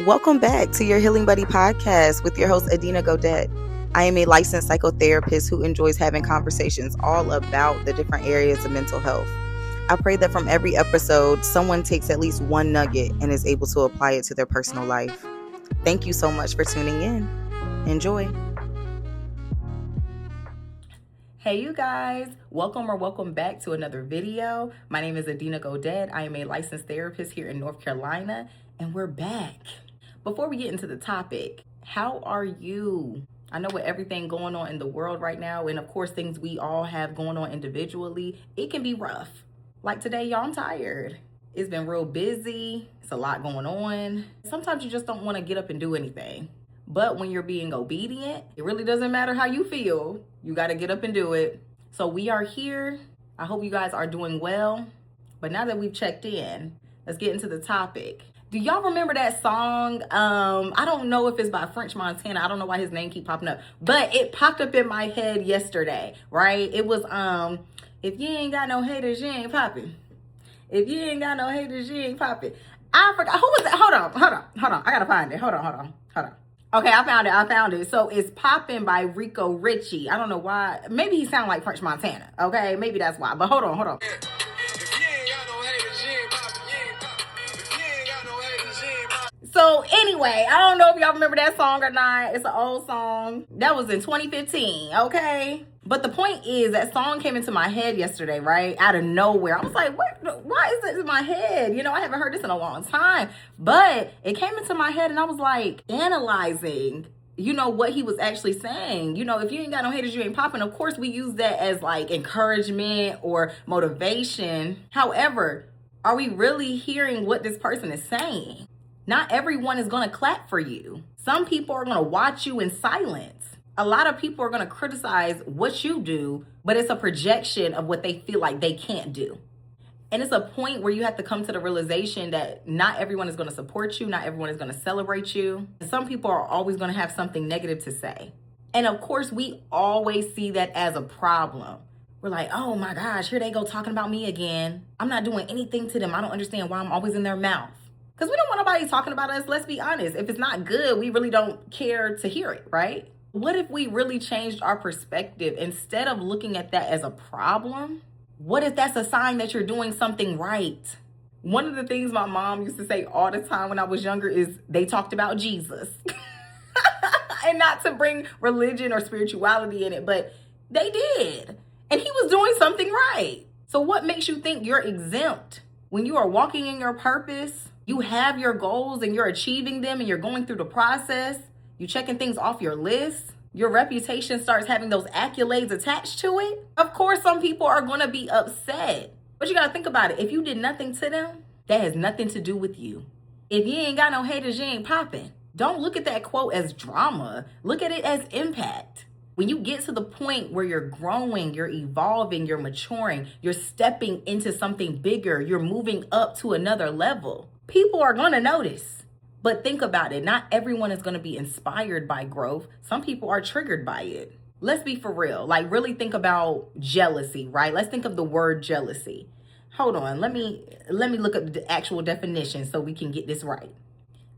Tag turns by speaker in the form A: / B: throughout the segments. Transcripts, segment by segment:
A: Welcome back to your Healing Buddy podcast with your host, Adina Godet. I am a licensed psychotherapist who enjoys having conversations all about the different areas of mental health. I pray that from every episode, someone takes at least one nugget and is able to apply it to their personal life. Thank you so much for tuning in. Enjoy. Hey you guys, welcome back to another video. My name is Adina Godet. I am a licensed therapist here in North Carolina, and we're back. Before we get into the topic, how are you? I know with everything going on in the world right now, and of course things we all have going on individually, it can be rough. Like today, y'all, I'm tired. It's been real busy. It's a lot going on. Sometimes you just don't want to get up and do anything. But when you're being obedient, it really doesn't matter how you feel. You got to get up and do it. So we are here. I hope you guys are doing well. But now that we've checked in, let's get into the topic. Do y'all remember that song? I don't know if it's by French Montana. I don't know why his name keep popping up. But it popped up in my head yesterday, right? It was, if you ain't got no haters, you ain't popping. If you ain't got no haters, you ain't popping. I forgot. Who was that? Hold on. I got to find it. Hold on. Okay, I found it. So it's Poppin' by Rico Richie. I don't know why. Maybe he sound like French Montana. Okay, maybe that's why. But hold on. So anyway, I don't know if y'all remember that song or not. It's an old song. That was in 2015, okay? But the point is, that song came into my head yesterday, right? Out of nowhere. I was like, what? Why is this in my head? You know, I haven't heard this in a long time. But it came into my head and I was like analyzing, what he was actually saying. If you ain't got no haters, you ain't popping. Of course, we use that as like encouragement or motivation. However, are we really hearing what this person is saying? Not everyone is going to clap for you. Some people are going to watch you in silence. A lot of people are going to criticize what you do, but it's a projection of what they feel like they can't do. And it's a point where you have to come to the realization that not everyone is going to support you. Not everyone is going to celebrate you. Some people are always going to have something negative to say. And of course, we always see that as a problem. We're like, oh my gosh, here they go talking about me again. I'm not doing anything to them. I don't understand why I'm always in their mouth. Because we don't want nobody talking about us. Let's be honest. If it's not good, we really don't care to hear it, right? What if we really changed our perspective? Instead of looking at that as a problem, what if that's a sign that you're doing something right? One of the things my mom used to say all the time when I was younger is they talked about Jesus. And not to bring religion or spirituality in it, but they did. And he was doing something right. So what makes you think you're exempt? When you are walking in your purpose, you have your goals and you're achieving them and you're going through the process, you're checking things off your list, your reputation starts having those accolades attached to it. Of course, some people are going to be upset. But you got to think about it. If you did nothing to them, that has nothing to do with you. If you ain't got no haters, you ain't popping. Don't look at that quote as drama. Look at it as impact. When you get to the point where you're growing, you're evolving, you're maturing, you're stepping into something bigger, you're moving up to another level, people are going to notice. But think about it. Not everyone is going to be inspired by growth. Some people are triggered by it. Let's be for real. Like, really think about jealousy, right? Let's think of the word jealousy. Hold on. Let me look up the actual definition so we can get this right.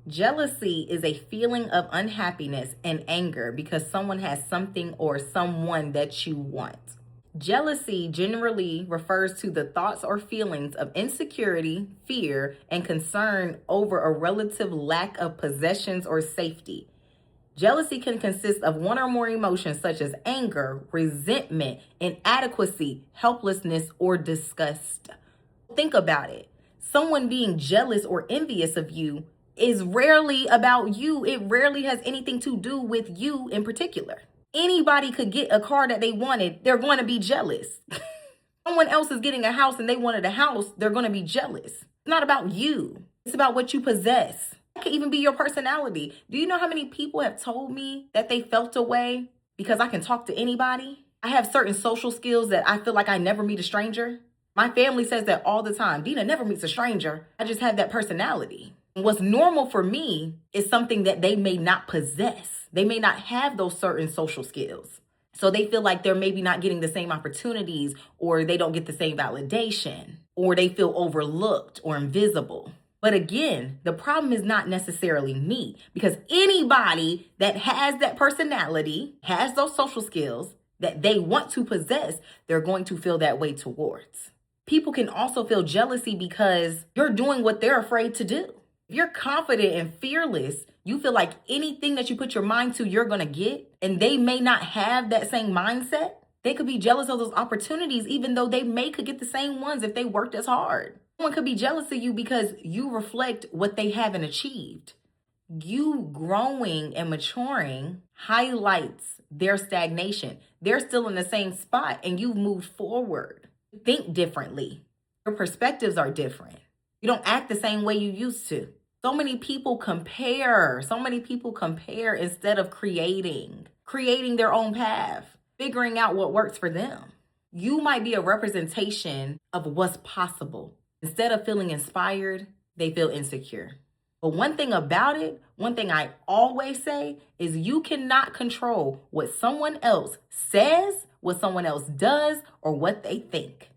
A: Jealousy is a feeling of unhappiness and anger because someone has something or someone that you want. Jealousy generally refers to the thoughts or feelings of insecurity, fear, and concern over a relative lack of possessions or safety. Jealousy can consist of one or more emotions such as anger, resentment, inadequacy, helplessness, or disgust. Think about it. Someone being jealous or envious of you is rarely about you. It rarely has anything to do with you in particular. Anybody could get a car that they wanted. They're going to be jealous. Someone else is getting a house and they wanted a house. They're going to be jealous. It's not about you. It's about what you possess. It could even be your personality. Do you know how many people have told me that they felt a way because I can talk to anybody? I have certain social skills that I feel like I never meet a stranger. My family says that all the time. Dina never meets a stranger. I just have that personality. What's normal for me is something that they may not possess. They may not have those certain social skills. So they feel like they're maybe not getting the same opportunities, or they don't get the same validation, or they feel overlooked or invisible. But again, the problem is not necessarily me, because anybody that has that personality, has those social skills that they want to possess, they're going to feel that way towards. People can also feel jealousy because you're doing what they're afraid to do. If you're confident and fearless, you feel like anything that you put your mind to, you're going to get, and they may not have that same mindset. They could be jealous of those opportunities, even though they could get the same ones if they worked as hard. Someone could be jealous of you because you reflect what they haven't achieved. You growing and maturing highlights their stagnation. They're still in the same spot and you've moved forward. Think differently. Your perspectives are different. You don't act the same way you used to. So many people compare. Instead of creating their own path, figuring out what works for them. You might be a representation of what's possible. Instead of feeling inspired, they feel insecure. But one thing I always say is you cannot control what someone else says, what someone else does, or what they think.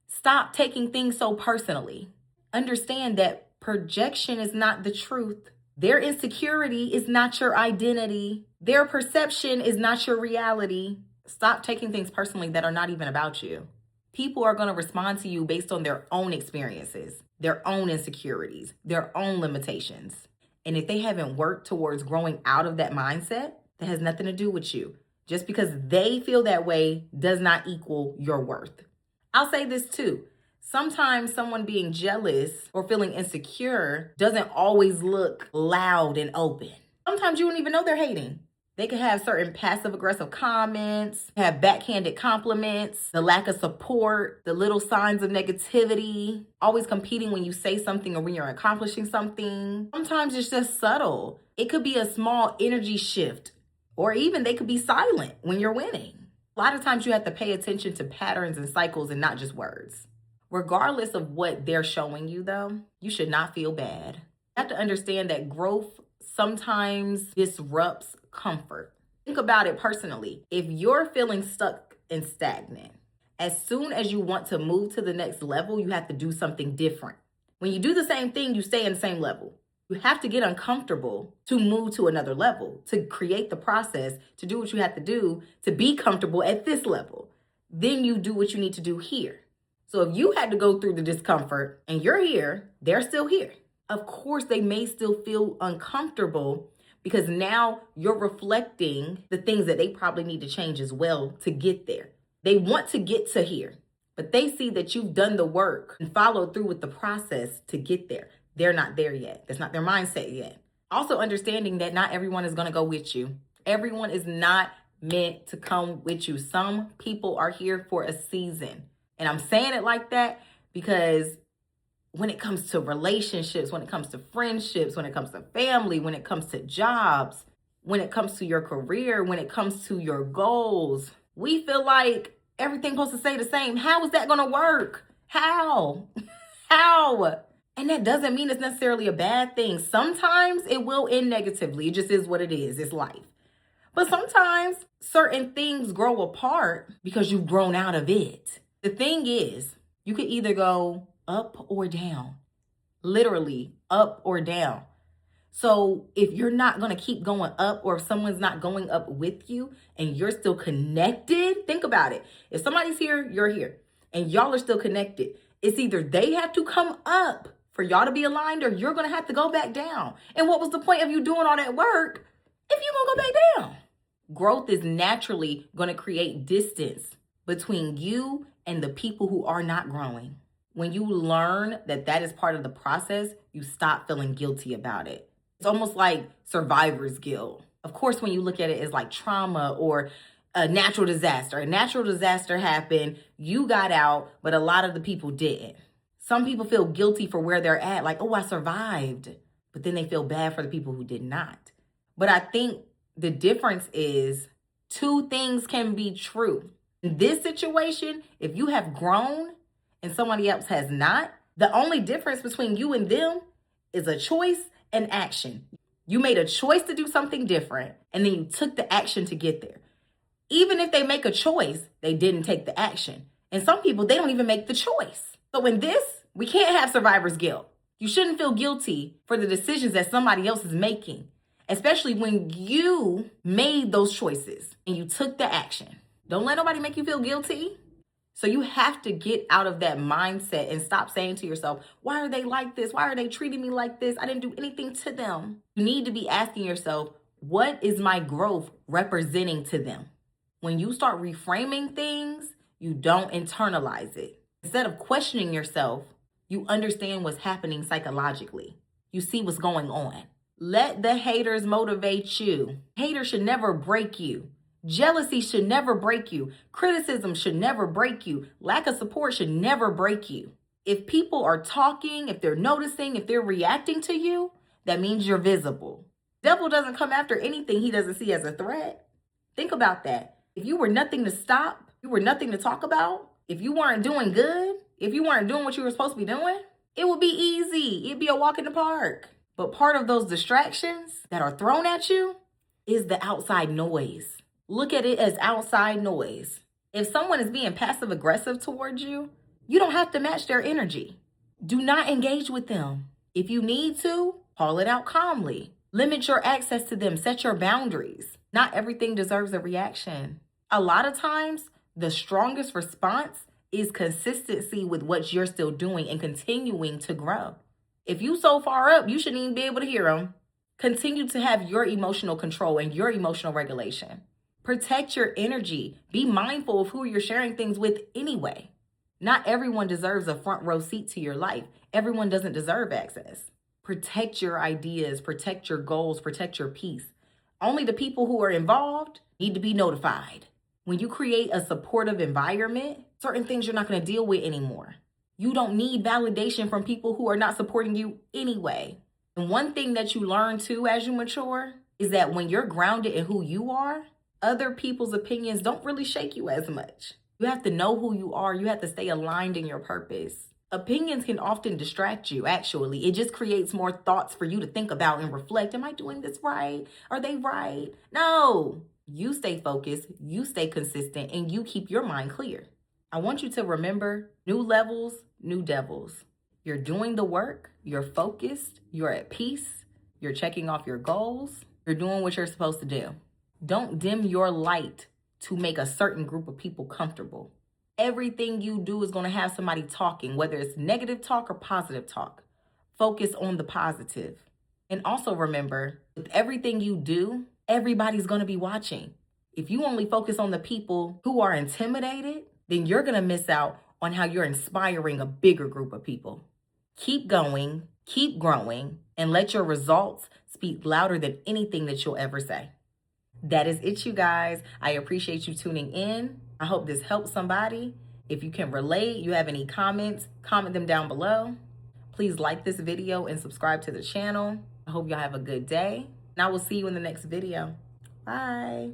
A: Stop taking things so personally. Understand that projection is not the truth. Their insecurity is not your identity. Their perception is not your reality. Stop taking things personally that are not even about you. People are going to respond to you based on their own experiences, their own insecurities, their own limitations. And if they haven't worked towards growing out of that mindset, that has nothing to do with you. Just because they feel that way does not equal your worth. I'll say this too. Sometimes someone being jealous or feeling insecure doesn't always look loud and open. Sometimes you don't even know they're hating. They could have certain passive-aggressive comments, have backhanded compliments, the lack of support, the little signs of negativity, always competing when you say something or when you're accomplishing something. Sometimes it's just subtle. It could be a small energy shift, or even they could be silent when you're winning. A lot of times you have to pay attention to patterns and cycles and not just words. Regardless of what they're showing you, though, you should not feel bad. You have to understand that growth sometimes disrupts comfort. Think about it personally. If you're feeling stuck and stagnant, as soon as you want to move to the next level, you have to do something different. When you do the same thing, you stay in the same level. You have to get uncomfortable to move to another level, to create the process, to do what you have to do to be comfortable at this level. Then you do what you need to do here. So if you had to go through the discomfort and you're here, they're still here. Of course, they may still feel uncomfortable because now you're reflecting the things that they probably need to change as well to get there. They want to get to here, but they see that you've done the work and followed through with the process to get there. They're not there yet. That's not their mindset yet. Also understanding that not everyone is going to go with you. Everyone is not meant to come with you. Some people are here for a season. And I'm saying it like that because when it comes to relationships, when it comes to friendships, when it comes to family, when it comes to jobs, when it comes to your career, when it comes to your goals, we feel like everything's supposed to stay the same. How is that going to work? How? And that doesn't mean it's necessarily a bad thing. Sometimes it will end negatively. It just is what it is. It's life. But sometimes certain things grow apart because you've grown out of it. The thing is, you could either go up or down, literally up or down. So if you're not going to keep going up, or if someone's not going up with you and you're still connected, think about it. If somebody's here, you're here, and y'all are still connected. It's either they have to come up for y'all to be aligned, or you're going to have to go back down. And what was the point of you doing all that work if you're going to go back down? Growth is naturally going to create distance between you and the people who are not growing. When you learn that that is part of the process, you stop feeling guilty about it. It's almost like survivor's guilt. Of course, when you look at it as like trauma or a natural disaster. A natural disaster happened, you got out, but a lot of the people didn't. Some people feel guilty for where they're at, like, oh, I survived. But then they feel bad for the people who did not. But I think the difference is two things can be true. In this situation, if you have grown and somebody else has not, the only difference between you and them is a choice and action. You made a choice to do something different, and then you took the action to get there. Even if they make a choice, they didn't take the action. And some people, they don't even make the choice. So in this, we can't have survivor's guilt. You shouldn't feel guilty for the decisions that somebody else is making, especially when you made those choices and you took the action. Don't let nobody make you feel guilty. So you have to get out of that mindset and stop saying to yourself, why are they like this? Why are they treating me like this? I didn't do anything to them. You need to be asking yourself, what is my growth representing to them? When you start reframing things, you don't internalize it. Instead of questioning yourself, you understand what's happening psychologically. You see what's going on. Let the haters motivate you. Haters should never break you. Jealousy should never break you. Criticism should never break you. Lack of support should never break you. If people are talking, if they're noticing, if they're reacting to you, that means you're visible. Devil doesn't come after anything he doesn't see as a threat. Think about that. If you were nothing to stop, you were nothing to talk about, if you weren't doing good, if you weren't doing what you were supposed to be doing, it would be easy. It'd be a walk in the park. But part of those distractions that are thrown at you is the outside noise. Look at it as outside noise. If someone is being passive aggressive towards you, you don't have to match their energy. Do not engage with them. If you need to, call it out calmly. Limit your access to them. Set your boundaries. Not everything deserves a reaction. A lot of times, the strongest response is consistency with what you're still doing and continuing to grow. If you so far up, you shouldn't even be able to hear them. Continue to have your emotional control and your emotional regulation. Protect your energy. Be mindful of who you're sharing things with anyway. Not everyone deserves a front row seat to your life. Everyone doesn't deserve access. Protect your ideas, protect your goals, protect your peace. Only the people who are involved need to be notified. When you create a supportive environment, certain things you're not going to deal with anymore. You don't need validation from people who are not supporting you anyway. And one thing that you learn too as you mature is that when you're grounded in who you are, other people's opinions don't really shake you as much. You have to know who you are. You have to stay aligned in your purpose. Opinions can often distract you, actually. It just creates more thoughts for you to think about and reflect. Am I doing this right? Are they right? No. You stay focused, you stay consistent, and you keep your mind clear. I want you to remember, new levels, new devils. You're doing the work, you're focused, you're at peace, you're checking off your goals, you're doing what you're supposed to do. Don't dim your light to make a certain group of people comfortable. Everything you do is going to have somebody talking, whether it's negative talk or positive talk. Focus on the positive. And also remember, with everything you do, everybody's going to be watching. If you only focus on the people who are intimidated, then you're going to miss out on how you're inspiring a bigger group of people. Keep going, keep growing, and let your results speak louder than anything that you'll ever say. That is it, you guys. I appreciate you tuning in. I hope this helps somebody. If you can relate, you have any comments, comment them down below. Please like this video and subscribe to the channel. I hope y'all have a good day. And I will see you in the next video. Bye.